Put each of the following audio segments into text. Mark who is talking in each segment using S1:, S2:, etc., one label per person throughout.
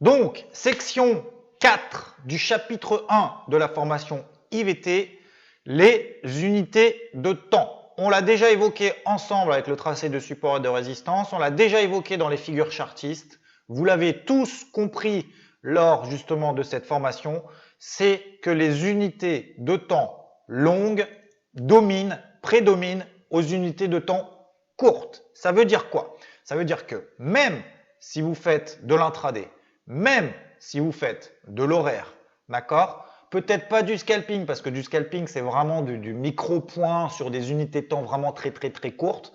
S1: Donc, section 4 du chapitre 1 de la formation IVT, les unités de temps. On l'a déjà évoqué ensemble avec le tracé de support et de résistance, on l'a déjà évoqué dans les figures chartistes. Vous l'avez tous compris lors justement de cette formation, c'est que les unités de temps longues prédominent aux unités de temps courtes. Ça veut dire quoi? Ça veut dire que même si vous faites de l'intraday, même si vous faites de l'horaire, d'accord? Peut-être pas du scalping, parce que du scalping, c'est vraiment du micro-point sur des unités de temps vraiment très courtes.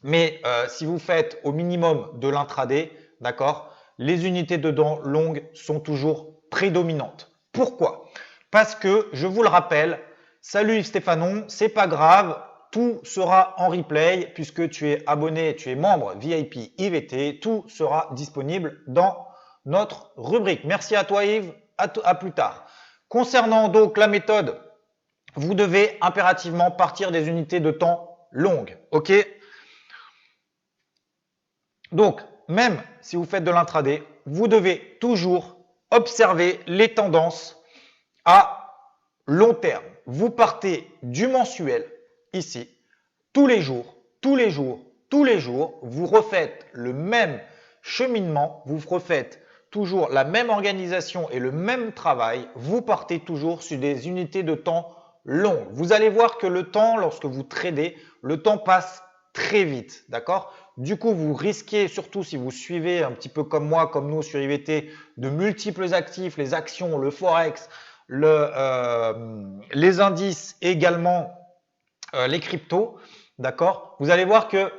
S1: Mais si vous faites au minimum de l'intraday, d'accord, les unités de temps longues sont toujours prédominantes. Pourquoi? Parce que, je vous le rappelle, salut Yves Stéphanon, c'est pas grave, tout sera en replay puisque tu es abonné, tu es membre VIP IVT, tout sera disponible dans notre rubrique. Merci à toi Yves, à plus tard. Concernant donc la méthode, vous devez impérativement partir des unités de temps longues, ok? Donc, même si vous faites de l'intraday, vous devez toujours observer les tendances à long terme. Vous partez du mensuel, ici, tous les jours, vous refaites le même cheminement, vous refaites toujours la même organisation et le même travail, vous partez toujours sur des unités de temps longues. Vous allez voir que le temps, lorsque vous tradez, le temps passe très vite, d'accord? Du coup, vous risquez, surtout si vous suivez un petit peu comme moi, comme nous sur IVT, de multiples actifs, les actions, le forex, les indices, également les cryptos, d'accord? Vous allez voir que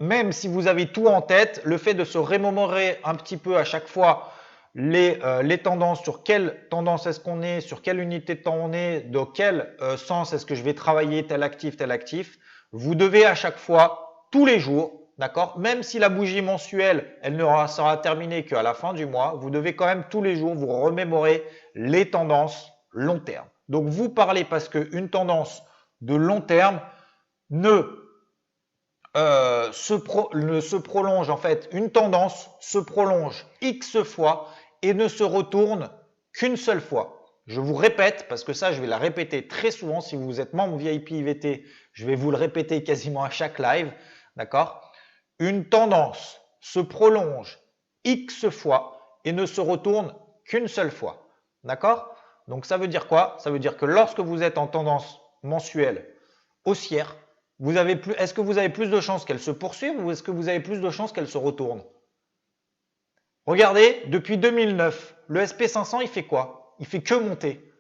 S1: même si vous avez tout en tête, le fait de se remémorer un petit peu à chaque fois les tendances, sur quelle tendance est-ce qu'on est, sur quelle unité de temps on est, dans quel sens est-ce que je vais travailler tel actif, vous devez à chaque fois, tous les jours, d'accord, même si la bougie mensuelle, elle ne sera terminée qu'à la fin du mois, vous devez quand même tous les jours vous remémorer les tendances long terme. Donc vous parlez parce qu'une tendance de long terme ne se prolonge, en fait, une tendance se prolonge X fois et ne se retourne qu'une seule fois. Je vous répète, parce que ça, je vais la répéter très souvent. Si vous êtes membre VIP IVT, je vais vous le répéter quasiment à chaque live. D'accord? Une tendance se prolonge X fois et ne se retourne qu'une seule fois. D'accord? Donc, ça veut dire quoi? Ça veut dire que lorsque vous êtes en tendance mensuelle haussière, est-ce que vous avez plus de chances qu'elle se poursuive ou est-ce que vous avez plus de chances qu'elle se retourne? Regardez, depuis 2009, le SP500, il fait quoi? Il fait que monter.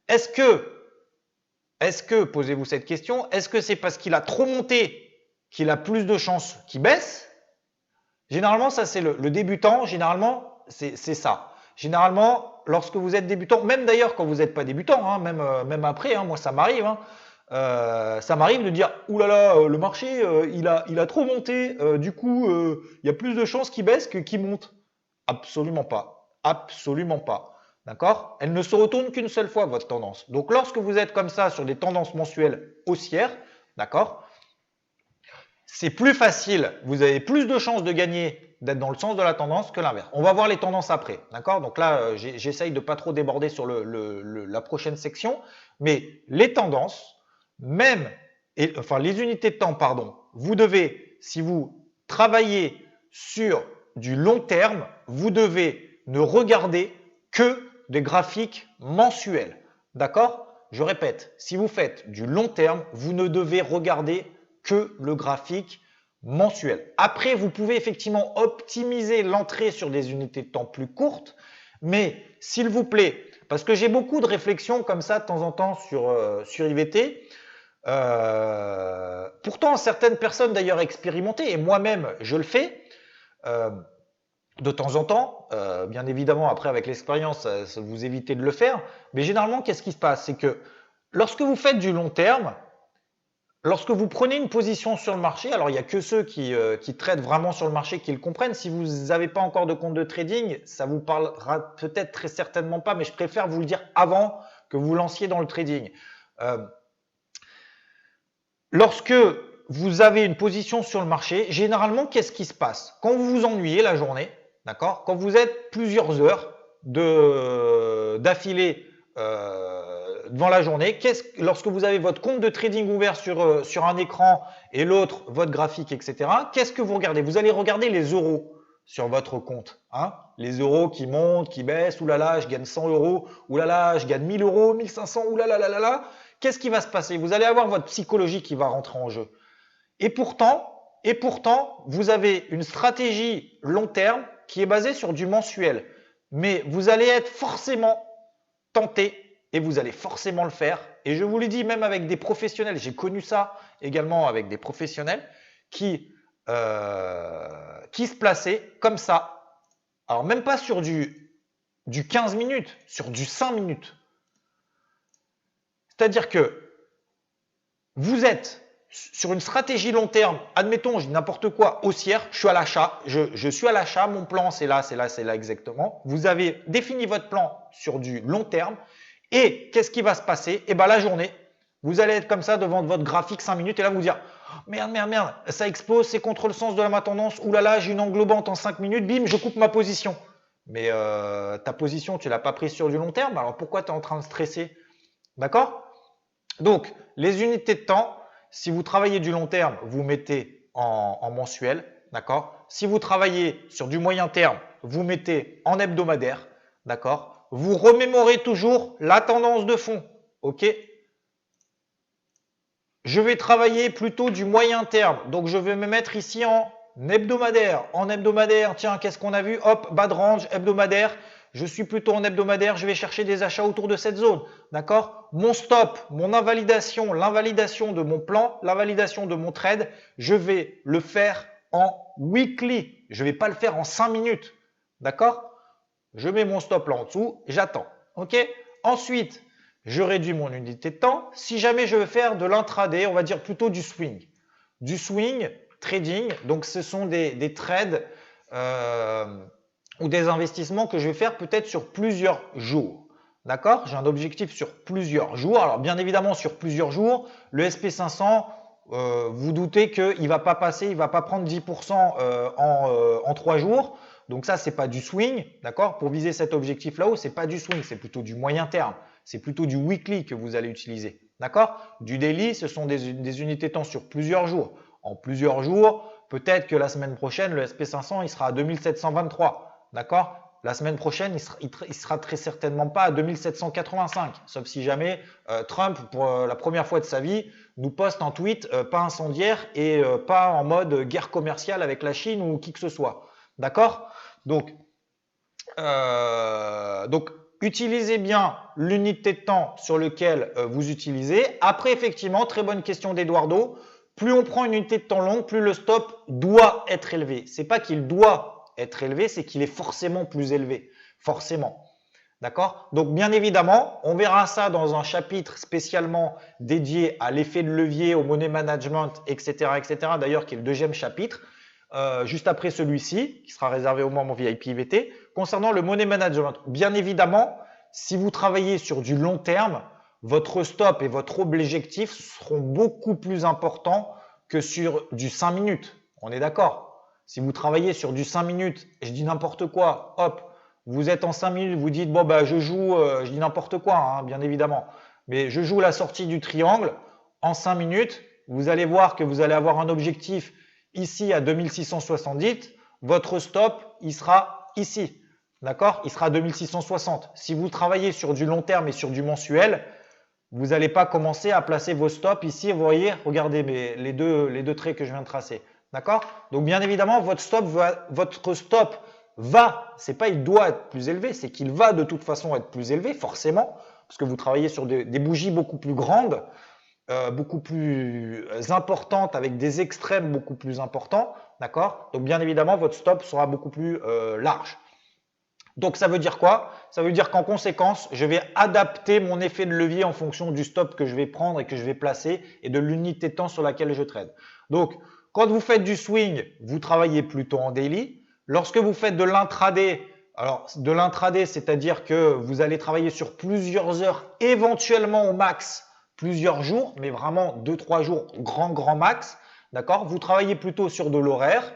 S1: Est-ce que, posez-vous cette question, est-ce que c'est parce qu'il a trop monté qu'il a plus de chances qu'il baisse? Généralement, ça c'est le débutant, généralement, c'est ça. Généralement, lorsque vous êtes débutant, même d'ailleurs quand vous n'êtes pas débutant, hein, même après, hein, moi ça m'arrive, hein, ça m'arrive de dire ouh là là, le marché il a trop monté, du coup il y a plus de chances qu'il baisse que qu'il monte. Absolument pas, absolument pas. D'accord? Elle ne se retourne qu'une seule fois votre tendance. Donc lorsque vous êtes comme ça sur des tendances mensuelles haussières, d'accord, c'est plus facile, vous avez plus de chances de gagner, d'être dans le sens de la tendance que l'inverse. On va voir les tendances après, d'accord? Donc là, j'essaye de pas trop déborder sur la prochaine section, mais les tendances, enfin les unités de temps, pardon, vous devez, si vous travaillez sur du long terme, vous devez ne regarder que des graphiques mensuels, d'accord? Je répète, si vous faites du long terme, vous ne devez regarder que le graphique mensuel. Après, vous pouvez effectivement optimiser l'entrée sur des unités de temps plus courtes, mais s'il vous plaît, parce que j'ai beaucoup de réflexions comme ça de temps en temps sur IVT, pourtant certaines personnes d'ailleurs expérimentées, et moi-même je le fais, de temps en temps, bien évidemment après avec l'expérience, vous évitez de le faire, mais généralement qu'est-ce qui se passe? C'est que lorsque vous faites du long terme, lorsque vous prenez une position sur le marché, alors il n'y a que ceux qui traitent vraiment sur le marché qui le comprennent. Si vous n'avez pas encore de compte de trading, ça vous parlera peut-être très certainement pas, mais je préfère vous le dire avant que vous lanciez dans le trading. Lorsque vous avez une position sur le marché, généralement, qu'est-ce qui se passe? Quand vous vous ennuyez la journée, d'accord? Quand vous êtes plusieurs heures d'affilée devant la journée, lorsque vous avez votre compte de trading ouvert sur un écran et l'autre, votre graphique, etc., qu'est-ce que vous regardez? Vous allez regarder les euros sur votre compte. Hein, les euros qui montent, qui baissent, oulala, je gagne 100 euros, oulala, je gagne 1000 euros, 1500, oulala, là. Qu'est-ce qui va se passer? Vous allez avoir votre psychologie qui va rentrer en jeu. Et pourtant, vous avez une stratégie long terme qui est basée sur du mensuel. Mais vous allez être forcément tenté et vous allez forcément le faire. Et je vous le dis, même avec des professionnels, j'ai connu ça également avec des professionnels qui se plaçaient comme ça. Alors même pas sur du 15 minutes, sur du 5 minutes. C'est-à-dire que vous êtes sur une stratégie long terme, admettons, je dis n'importe quoi, haussière, je suis à l'achat, je suis à l'achat, mon plan c'est là, c'est là, c'est là exactement. Vous avez défini votre plan sur du long terme et qu'est-ce qui va se passer? Eh bien la journée, vous allez être comme ça devant votre graphique 5 minutes et là vous dire oh, merde, ça explose, c'est contre le sens de ma tendance, oulala, j'ai une englobante en 5 minutes, bim, je coupe ma position. Mais ta position, tu ne l'as pas prise sur du long terme, alors pourquoi tu es en train de stresser? D'accord? Donc, les unités de temps, si vous travaillez du long terme, vous mettez en mensuel, d'accord? Si vous travaillez sur du moyen terme, vous mettez en hebdomadaire, d'accord? Vous remémorez toujours la tendance de fond, ok? Je vais travailler plutôt du moyen terme, donc je vais me mettre ici en hebdomadaire. En hebdomadaire, tiens, qu'est-ce qu'on a vu? Hop, bas de range, hebdomadaire. Je suis plutôt en hebdomadaire, je vais chercher des achats autour de cette zone. D'accord? Mon stop, mon invalidation, l'invalidation de mon plan, l'invalidation de mon trade, je vais le faire en weekly. Je ne vais pas le faire en 5 minutes. D'accord? Je mets mon stop là en dessous, j'attends. Ok? Ensuite, je réduis mon unité de temps. Si jamais je veux faire de l'intraday, on va dire plutôt du swing. Du swing, trading, donc ce sont des trades ou des investissements que je vais faire peut-être sur plusieurs jours. D'accord? J'ai un objectif sur plusieurs jours. Alors bien évidemment sur plusieurs jours, le SP500, vous doutez qu'il ne va pas passer, il ne va pas prendre 10% en 3 jours. Donc ça, c'est pas du swing, d'accord? Pour viser cet objectif là-haut, c'est pas du swing, c'est plutôt du moyen terme. C'est plutôt du weekly que vous allez utiliser, d'accord? Du daily, ce sont des unités de temps sur plusieurs jours. En plusieurs jours, peut-être que la semaine prochaine, le SP500, il sera à 2723, d'accord? La semaine prochaine, il sera très certainement pas à 2785, sauf si jamais Trump, pour la première fois de sa vie, nous poste un tweet pas incendiaire et pas en mode guerre commerciale avec la Chine ou qui que ce soit. D'accord? Donc, utilisez bien l'unité de temps sur laquelle vous utilisez. Après, effectivement, très bonne question d'Eduardo. Plus on prend une unité de temps longue, plus le stop doit être élevé. C'est pas qu'il doit être élevé, c'est qu'il est forcément plus élevé. Forcément. D'accord? Donc, bien évidemment, on verra ça dans un chapitre spécialement dédié à l'effet de levier, au money management, etc., etc. D'ailleurs, qui est le deuxième chapitre. Juste après celui-ci, qui sera réservé aux membres VIP IVT. Concernant le money management, bien évidemment, si vous travaillez sur du long terme, votre stop et votre objectif seront beaucoup plus importants que sur du 5 minutes. On est d'accord? Si vous travaillez sur du 5 minutes, je dis n'importe quoi, hop, vous êtes en 5 minutes, vous dites, bon, bah, je joue, je dis n'importe quoi, hein, bien évidemment, mais je joue la sortie du triangle en 5 minutes, vous allez voir que vous allez avoir un objectif ici à 2670, votre stop, il sera ici. D'accord? Il sera à 2660. Si vous travaillez sur du long terme et sur du mensuel, vous n'allez pas commencer à placer vos stops ici. Vous voyez, regardez les deux traits que je viens de tracer. D'accord? Donc, bien évidemment, votre stop va, c'est pas il doit être plus élevé, c'est qu'il va de toute façon être plus élevé, forcément, parce que vous travaillez sur des bougies beaucoup plus grandes, beaucoup plus importante, avec des extrêmes beaucoup plus importants, d'accord? Donc bien évidemment, votre stop sera beaucoup plus large. Donc ça veut dire quoi? Ça veut dire qu'en conséquence, je vais adapter mon effet de levier en fonction du stop que je vais prendre et que je vais placer et de l'unité de temps sur laquelle je trade. Donc, quand vous faites du swing, vous travaillez plutôt en daily. Lorsque vous faites de l'intraday, alors de l'intraday, c'est-à-dire que vous allez travailler sur plusieurs heures, éventuellement au max, plusieurs jours, mais vraiment 2-3 jours, grand max, d'accord? Vous travaillez plutôt sur de l'horaire.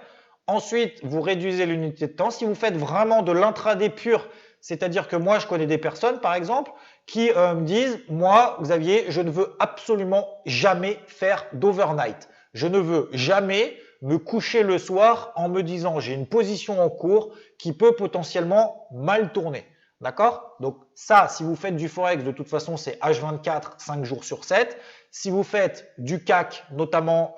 S1: Ensuite, vous réduisez l'unité de temps. Si vous faites vraiment de l'intraday pur, c'est-à-dire que moi, je connais des personnes, par exemple, qui me disent, moi, Xavier, je ne veux absolument jamais faire d'overnight. Je ne veux jamais me coucher le soir en me disant, j'ai une position en cours qui peut potentiellement mal tourner. D'accord? Donc ça, si vous faites du Forex, de toute façon, c'est H24, 5 jours sur 7. Si vous faites du CAC, notamment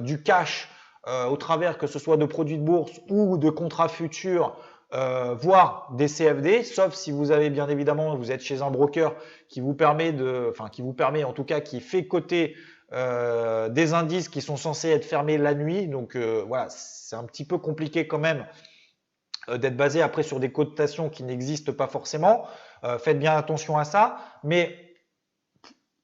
S1: du cash, au travers que ce soit de produits de bourse ou de contrats futurs, voire des CFD, sauf si vous avez bien évidemment, vous êtes chez un broker qui vous permet en tout cas, qui fait coter des indices qui sont censés être fermés la nuit. Donc voilà, c'est un petit peu compliqué quand même d'être basé après sur des cotations qui n'existent pas forcément. Faites bien attention à ça. Mais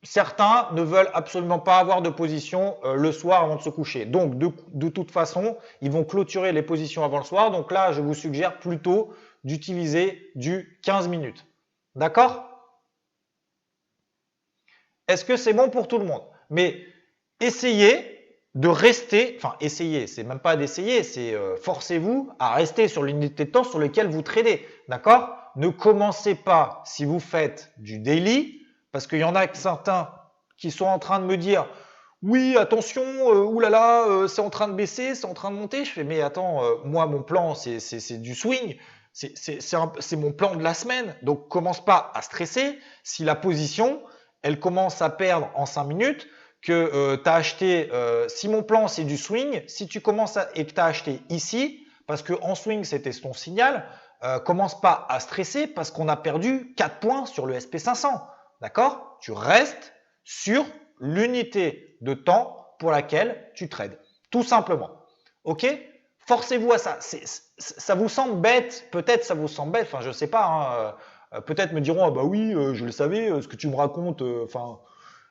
S1: certains ne veulent absolument pas avoir de position le soir avant de se coucher. Donc, de toute façon, ils vont clôturer les positions avant le soir. Donc là, je vous suggère plutôt d'utiliser du 15 minutes. D'accord? Est-ce que c'est bon pour tout le monde? Mais essayez de rester, enfin essayez, c'est même pas d'essayer, c'est forcez-vous à rester sur l'unité de temps sur laquelle vous tradez. D'accord? Ne commencez pas si vous faites du daily, parce qu'il y en a certains qui sont en train de me dire oui, attention, oulala, c'est en train de baisser, c'est en train de monter. Je fais mais attends, moi mon plan c'est du swing, c'est mon plan de la semaine, donc commence pas à stresser. Si la position elle commence à perdre en 5 minutes, que tu as acheté, si mon plan c'est du swing, si tu commences et que tu as acheté ici, parce que en swing c'était ton signal, commence pas à stresser parce qu'on a perdu 4 points sur le SP500. D'accord? Tu restes sur l'unité de temps pour laquelle tu trades. Tout simplement. Ok? Forcez-vous à ça. Ça vous semble bête, peut-être ça vous semble bête, enfin je sais pas, hein, peut-être me diront, ah bah oui, je le savais, ce que tu me racontes, enfin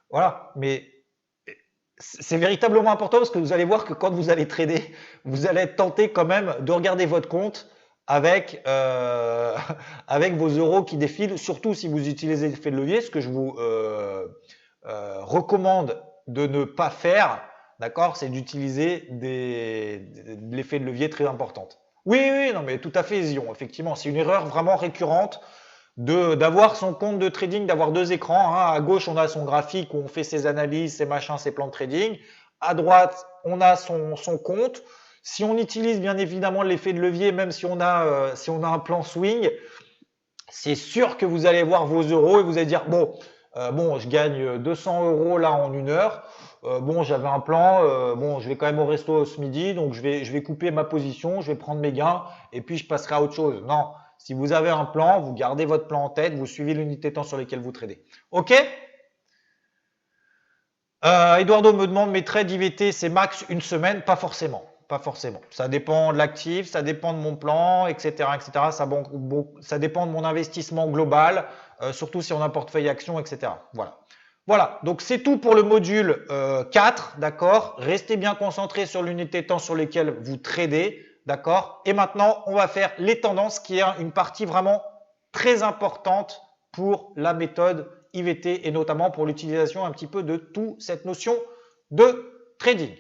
S1: voilà, mais c'est véritablement important parce que vous allez voir que quand vous allez trader, vous allez être tenté quand même de regarder votre compte avec, avec vos euros qui défilent, surtout si vous utilisez l'effet de levier, ce que je vous recommande de ne pas faire, d'accord, c'est d'utiliser de l'effet de levier très importante. Oui, oui, non, mais tout à fait, Zion, effectivement, c'est une erreur vraiment récurrente d'avoir son compte de trading, d'avoir deux écrans. Hein. À gauche, on a son graphique où on fait ses analyses, ses machins, ses plans de trading. À droite, on a son compte. Si on utilise bien évidemment l'effet de levier, même si on a un plan swing, c'est sûr que vous allez voir vos euros et vous allez dire bon, je gagne 200 euros là en une heure. Bon, j'avais un plan. Bon, je vais quand même au resto ce midi, donc je vais couper ma position, je vais prendre mes gains et puis je passerai à autre chose. Non, si vous avez un plan, vous gardez votre plan en tête, vous suivez l'unité de temps sur lesquelles vous tradez. Ok? Eduardo me demande mes trades IVT, c'est max une semaine? Pas forcément. Pas forcément. Ça dépend de l'actif, ça dépend de mon plan, etc. etc. Ça dépend de mon investissement global, surtout si on a un portefeuille action, etc. Voilà. Voilà, donc c'est tout pour le module 4, d'accord? Restez bien concentrés sur l'unité de temps sur lesquelles vous tradez, d'accord? Et maintenant, on va faire les tendances, qui est une partie vraiment très importante pour la méthode IVT et notamment pour l'utilisation un petit peu de toute cette notion de trading.